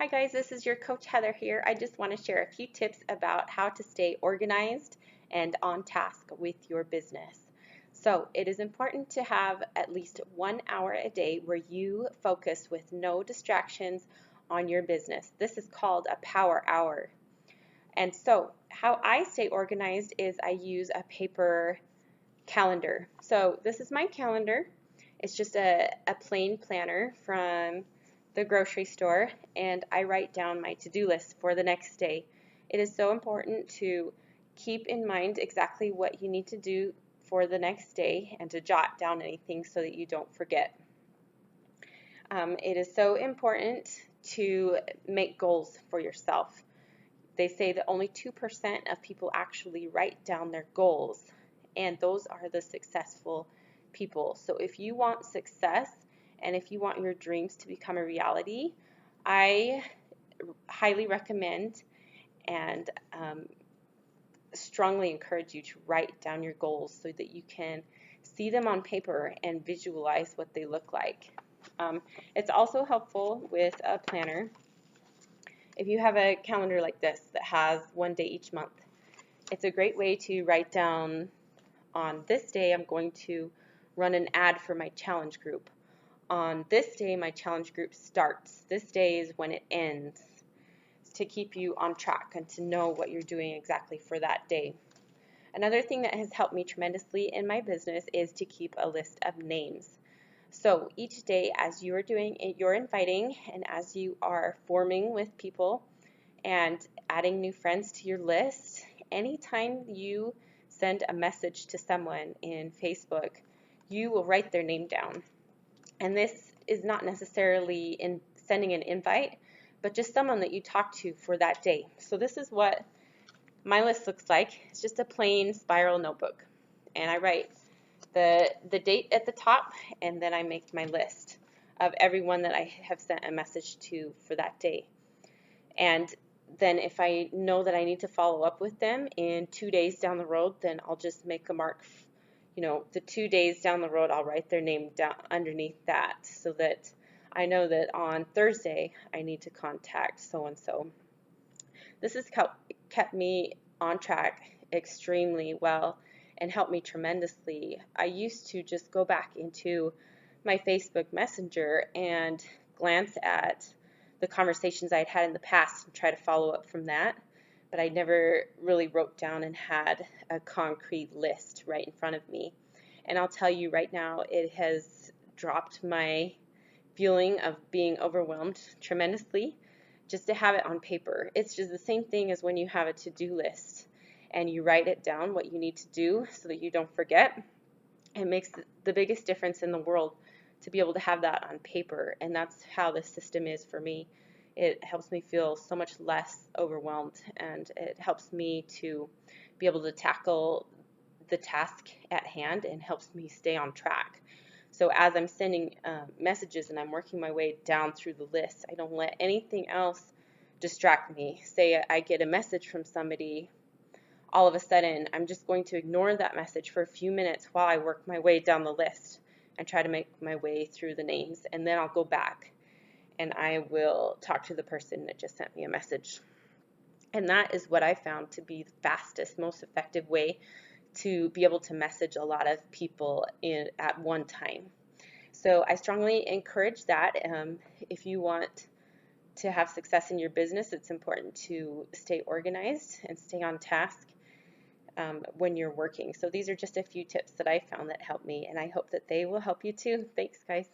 Hi guys, this is your coach Heather here. I just want to share a few tips about how to stay organized and on task with your business. So it is important to have at least 1 hour a day where you focus with no distractions on your business. This is called a power hour. And so how I stay organized is I use a paper calendar. So this is my calendar. It's just a plain planner from the grocery store, and I write down my to-do list for the next day. It is so important to keep in mind exactly what you need to do for the next day and to jot down anything so that you don't forget. It is so important to make goals for yourself. They say that only 2% of people actually write down their goals, and those are the successful people. So if you want success and if you want your dreams to become a reality, I highly recommend and strongly encourage you to write down your goals so that you can see them on paper and visualize what they look like. It's also helpful with a planner. If you have a calendar like this that has one day each month, it's a great way to write down, on this day I'm going to run an ad for my challenge group. On this day my challenge group starts. This day is when it ends, to keep you on track and to know what you're doing exactly for that day. Another thing that has helped me tremendously in my business is to keep a list of names. So each day as you are doing your inviting and as you are forming with people and adding new friends to your list, anytime you send a message to someone in Facebook, you will write their name down. And this is not necessarily in sending an invite, but just someone that you talk to for that day. So this is what my list looks like. It's just a plain spiral notebook, and I write the date at the top, and then I make my list of everyone that I have sent a message to for that day. And then if I know that I need to follow up with them in 2 days down the road, then I'll just make a mark, the 2 days down the road, I'll write their name down underneath that so that I know that on Thursday I need to contact so-and-so. This has kept me on track extremely well and helped me tremendously. I used to just go back into my Facebook Messenger and glance at the conversations I'd had in the past and try to follow up from that, but I never really wrote down and had a concrete list right in front of me. And I'll tell you right now, it has dropped my feeling of being overwhelmed tremendously just to have it on paper. It's just the same thing as when you have a to-do list and you write it down what you need to do so that you don't forget. It makes the biggest difference in the world to be able to have that on paper, and that's how this system is for me. It helps me feel so much less overwhelmed, and it helps me to be able to tackle the task at hand and helps me stay on track. So as I'm sending messages and I'm working my way down through the list, I don't let anything else distract me. Say I get a message from somebody, all of a sudden I'm just going to ignore that message for a few minutes while I work my way down the list and try to make my way through the names, and then I'll go back and I will talk to the person that just sent me a message. And that is what I found to be the fastest, most effective way to be able to message a lot of people at one time. So I strongly encourage that. If you want to have success in your business, it's important to stay organized and stay on task when you're working. So these are just a few tips that I found that helped me, and I hope that they will help you too. Thanks, guys.